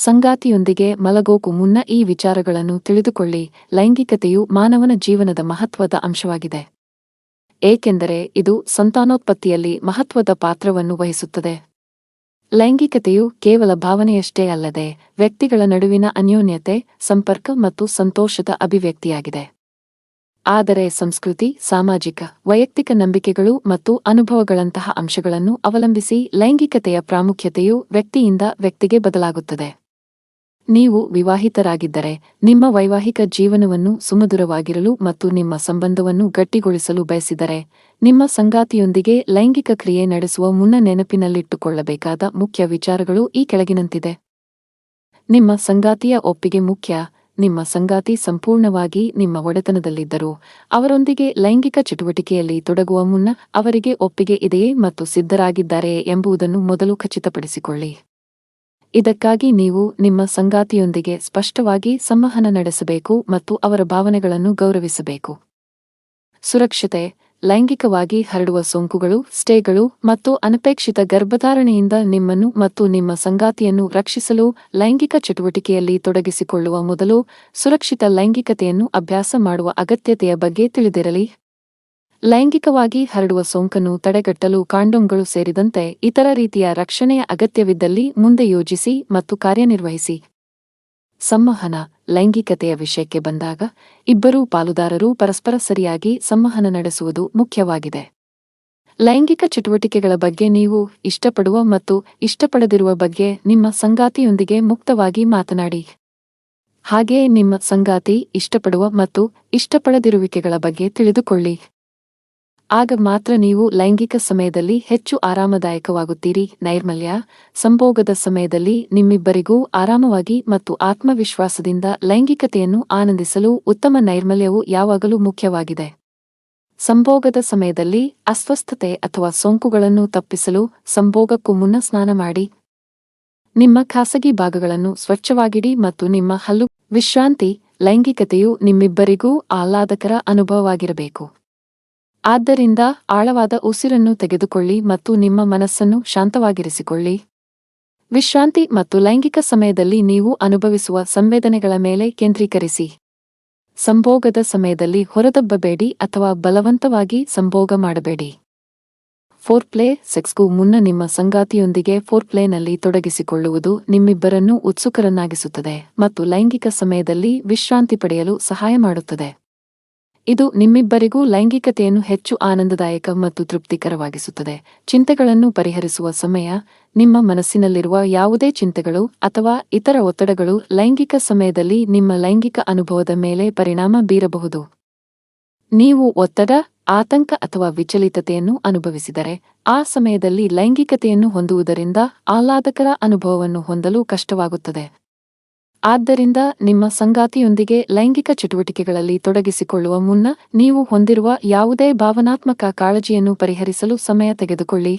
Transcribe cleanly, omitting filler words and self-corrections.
ಸಂಗಾತಿಯೊಂದಿಗೆ ಮಲಗೋಕು ಮುನ್ನ ಈ ವಿಚಾರಗಳನ್ನು ತಿಳಿದುಕೊಳ್ಳಿ. ಲೈಂಗಿಕತೆಯು ಮಾನವನ ಜೀವನದ ಮಹತ್ವದ ಅಂಶವಾಗಿದೆ, ಏಕೆಂದರೆ ಇದು ಸಂತಾನೋತ್ಪತ್ತಿಯಲ್ಲಿ ಮಹತ್ವದ ಪಾತ್ರವನ್ನು ವಹಿಸುತ್ತದೆ. ಲೈಂಗಿಕತೆಯು ಕೇವಲ ಭಾವನೆಯಷ್ಟೇ ಅಲ್ಲದೆ ವ್ಯಕ್ತಿಗಳ ನಡುವಿನ ಅನ್ಯೋನ್ಯತೆ, ಸಂಪರ್ಕ ಮತ್ತು ಸಂತೋಷದ ಅಭಿವ್ಯಕ್ತಿಯಾಗಿದೆ. ಆದರೆ ಸಂಸ್ಕೃತಿ, ಸಾಮಾಜಿಕ, ವೈಯಕ್ತಿಕ ನಂಬಿಕೆಗಳು ಮತ್ತು ಅನುಭವಗಳಂತಹ ಅಂಶಗಳನ್ನು ಅವಲಂಬಿಸಿ ಲೈಂಗಿಕತೆಯ ಪ್ರಾಮುಖ್ಯತೆಯು ವ್ಯಕ್ತಿಯಿಂದ ವ್ಯಕ್ತಿಗೆ ಬದಲಾಗುತ್ತದೆ. ನೀವು ವಿವಾಹಿತರಾಗಿದ್ದರೆ, ನಿಮ್ಮ ವೈವಾಹಿಕ ಜೀವನವನ್ನು ಸುಮಧುರವಾಗಿರಲು ಮತ್ತು ನಿಮ್ಮ ಸಂಬಂಧವನ್ನು ಗಟ್ಟಿಗೊಳಿಸಲು ಬಯಸಿದರೆ, ನಿಮ್ಮ ಸಂಗಾತಿಯೊಂದಿಗೆ ಲೈಂಗಿಕ ಕ್ರಿಯೆ ನಡೆಸುವ ಮುನ್ನ ನೆನಪಿನಲ್ಲಿಟ್ಟುಕೊಳ್ಳಬೇಕಾದ ಮುಖ್ಯ ವಿಚಾರಗಳು ಈ ಕೆಳಗಿನಂತಿದೆ. ನಿಮ್ಮ ಸಂಗಾತಿಯ ಒಪ್ಪಿಗೆ ಮುಖ್ಯ. ನಿಮ್ಮ ಸಂಗಾತಿ ಸಂಪೂರ್ಣವಾಗಿ ನಿಮ್ಮ ಒಡೆತನದಲ್ಲಿದ್ದರೂ, ಅವರೊಂದಿಗೆ ಲೈಂಗಿಕ ಚಟುವಟಿಕೆಯಲ್ಲಿ ತೊಡಗುವ ಮುನ್ನ ಅವರಿಗೆ ಒಪ್ಪಿಗೆ ಇದೆಯೇ ಮತ್ತು ಸಿದ್ಧರಾಗಿದ್ದಾರೆಯೇ ಎಂಬುದನ್ನು ಮೊದಲು ಖಚಿತಪಡಿಸಿಕೊಳ್ಳಿ. ಇದಕ್ಕಾಗಿ ನೀವು ನಿಮ್ಮ ಸಂಗಾತಿಯೊಂದಿಗೆ ಸ್ಪಷ್ಟವಾಗಿ ಸಂವಹನ ನಡೆಸಬೇಕು ಮತ್ತು ಅವರ ಭಾವನೆಗಳನ್ನು ಗೌರವಿಸಬೇಕು. ಸುರಕ್ಷತೆ. ಲೈಂಗಿಕವಾಗಿ ಹರಡುವ ಸೋಂಕುಗಳು, ಸ್ಟೇಗಳು ಮತ್ತು ಅನಪೇಕ್ಷಿತ ಗರ್ಭಧಾರಣೆಯಿಂದ ನಿಮ್ಮನ್ನು ಮತ್ತು ನಿಮ್ಮ ಸಂಗಾತಿಯನ್ನು ರಕ್ಷಿಸಲು ಲೈಂಗಿಕ ಚಟುವಟಿಕೆಯಲ್ಲಿ ತೊಡಗಿಸಿಕೊಳ್ಳುವ ಮೊದಲು ಸುರಕ್ಷಿತ ಲೈಂಗಿಕತೆಯನ್ನು ಅಭ್ಯಾಸ ಮಾಡುವ ಅಗತ್ಯತೆಯ ಬಗ್ಗೆ ತಿಳಿದಿರಲಿ. ಲೈಂಗಿಕವಾಗಿ ಹರಡುವ ಸೋಂಕನ್ನು ತಡೆಗಟ್ಟಲು ಕಾಂಡೋಮ್ಗಳು ಸೇರಿದಂತೆ ಇತರ ರೀತಿಯ ರಕ್ಷಣೆಯ ಅಗತ್ಯವಿದ್ದಲ್ಲಿ ಮುಂದೆ ಯೋಜಿಸಿ ಮತ್ತು ಕಾರ್ಯನಿರ್ವಹಿಸಿ. ಸಂವಹನ. ಲೈಂಗಿಕತೆಯ ವಿಷಯಕ್ಕೆ ಬಂದಾಗ, ಇಬ್ಬರೂ ಪಾಲುದಾರರು ಪರಸ್ಪರ ಸರಿಯಾಗಿ ಸಂವಹನ ನಡೆಸುವುದು ಮುಖ್ಯವಾಗಿದೆ. ಲೈಂಗಿಕ ಚಟುವಟಿಕೆಗಳ ಬಗ್ಗೆ ನೀವು ಇಷ್ಟಪಡುವ ಮತ್ತು ಇಷ್ಟಪಡದಿರುವ ಬಗ್ಗೆ ನಿಮ್ಮ ಸಂಗಾತಿಯೊಂದಿಗೆ ಮುಕ್ತವಾಗಿ ಮಾತನಾಡಿ. ಹಾಗೆಯೇ ನಿಮ್ಮ ಸಂಗಾತಿ ಇಷ್ಟಪಡುವ ಮತ್ತು ಇಷ್ಟಪಡದಿರುವಿಕೆಗಳ ಬಗ್ಗೆ ತಿಳಿದುಕೊಳ್ಳಿ. ಆಗ ಮಾತ್ರ ನೀವು ಲೈಂಗಿಕ ಸಮಯದಲ್ಲಿ ಹೆಚ್ಚು ಆರಾಮದಾಯಕವಾಗುತ್ತೀರಿ. ನೈರ್ಮಲ್ಯ. ಸಂಭೋಗದ ಸಮಯದಲ್ಲಿ ನಿಮ್ಮಿಬ್ಬರಿಗೂ ಆರಾಮವಾಗಿ ಮತ್ತು ಆತ್ಮವಿಶ್ವಾಸದಿಂದ ಲೈಂಗಿಕತೆಯನ್ನು ಆನಂದಿಸಲು ಉತ್ತಮ ನೈರ್ಮಲ್ಯವು ಯಾವಾಗಲೂ ಮುಖ್ಯವಾಗಿದೆ. ಸಂಭೋಗದ ಸಮಯದಲ್ಲಿ ಅಸ್ವಸ್ಥತೆ ಅಥವಾ ಸೋಂಕುಗಳನ್ನು ತಪ್ಪಿಸಲು ಸಂಭೋಗಕ್ಕೂ ಮುನ್ನ ಸ್ನಾನ ಮಾಡಿ. ನಿಮ್ಮ ಖಾಸಗಿ ಭಾಗಗಳನ್ನು ಸ್ವಚ್ಛವಾಗಿಡಿ ಮತ್ತು ನಿಮ್ಮ ಹಲ್ಲು. ವಿಶ್ರಾಂತಿ. ಲೈಂಗಿಕತೆಯು ನಿಮ್ಮಿಬ್ಬರಿಗೂ ಆಹ್ಲಾದಕರ ಅನುಭವವಾಗಿರಬೇಕು. ಆದ್ದರಿಂದ ಆಳವಾದ ಉಸಿರನ್ನು ತೆಗೆದುಕೊಳ್ಳಿ ಮತ್ತು ನಿಮ್ಮ ಮನಸ್ಸನ್ನು ಶಾಂತವಾಗಿರಿಸಿಕೊಳ್ಳಿ. ವಿಶ್ರಾಂತಿ ಮತ್ತು ಲೈಂಗಿಕ ಸಮಯದಲ್ಲಿ ನೀವು ಅನುಭವಿಸುವ ಸಂವೇದನೆಗಳ ಮೇಲೆ ಕೇಂದ್ರೀಕರಿಸಿ. ಸಂಭೋಗದ ಸಮಯದಲ್ಲಿ ಹೊರದಬ್ಬಬೇಡಿ ಅಥವಾ ಬಲವಂತವಾಗಿ ಸಂಭೋಗ ಮಾಡಬೇಡಿ. ಫೋರ್ಪ್ಲೇ. ಸೆಕ್ಸ್ಗೂ ಮುನ್ನ ನಿಮ್ಮ ಸಂಗಾತಿಯೊಂದಿಗೆ ಫೋರ್ಪ್ಲೇನಲ್ಲಿ ತೊಡಗಿಸಿಕೊಳ್ಳುವುದು ನಿಮ್ಮಿಬ್ಬರನ್ನೂ ಉತ್ಸುಕರನ್ನಾಗಿಸುತ್ತದೆ ಮತ್ತು ಲೈಂಗಿಕ ಸಮಯದಲ್ಲಿ ವಿಶ್ರಾಂತಿ ಪಡೆಯಲು ಸಹಾಯ ಮಾಡುತ್ತದೆ. ಇದು ನಿಮ್ಮಿಬ್ಬರಿಗೂ ಲೈಂಗಿಕತೆಯನ್ನು ಹೆಚ್ಚು ಆನಂದದಾಯಕ ಮತ್ತು ತೃಪ್ತಿಕರವಾಗಿಸುತ್ತದೆ. ಚಿಂತೆಗಳನ್ನು ಪರಿಹರಿಸುವ ಸಮಯ. ನಿಮ್ಮ ಮನಸ್ಸಿನಲ್ಲಿರುವ ಯಾವುದೇ ಚಿಂತೆಗಳು ಅಥವಾ ಇತರ ಒತ್ತಡಗಳು ಲೈಂಗಿಕ ಸಮಯದಲ್ಲಿ ನಿಮ್ಮ ಲೈಂಗಿಕ ಅನುಭವದ ಮೇಲೆ ಪರಿಣಾಮ ಬೀರಬಹುದು. ನೀವು ಒತ್ತಡ, ಆತಂಕ ಅಥವಾ ವಿಚಲಿತತೆಯನ್ನು ಅನುಭವಿಸಿದರೆ, ಆ ಸಮಯದಲ್ಲಿ ಲೈಂಗಿಕತೆಯನ್ನು ಹೊಂದುವುದರಿಂದ ಆಹ್ಲಾದಕರ ಅನುಭವವನ್ನು ಹೊಂದಲು ಕಷ್ಟವಾಗುತ್ತದೆ. ಆದ್ದರಿಂದ ನಿಮ್ಮ ಸಂಗಾತಿಯೊಂದಿಗೆ ಲೈಂಗಿಕ ಚಟುವಟಿಕೆಗಳಲ್ಲಿ ತೊಡಗಿಸಿಕೊಳ್ಳುವ ಮುನ್ನ ನೀವು ಹೊಂದಿರುವ ಯಾವುದೇ ಭಾವನಾತ್ಮಕ ಕಾಳಜಿಯನ್ನು ಪರಿಹರಿಸಲು ಸಮಯ ತೆಗೆದುಕೊಳ್ಳಿ.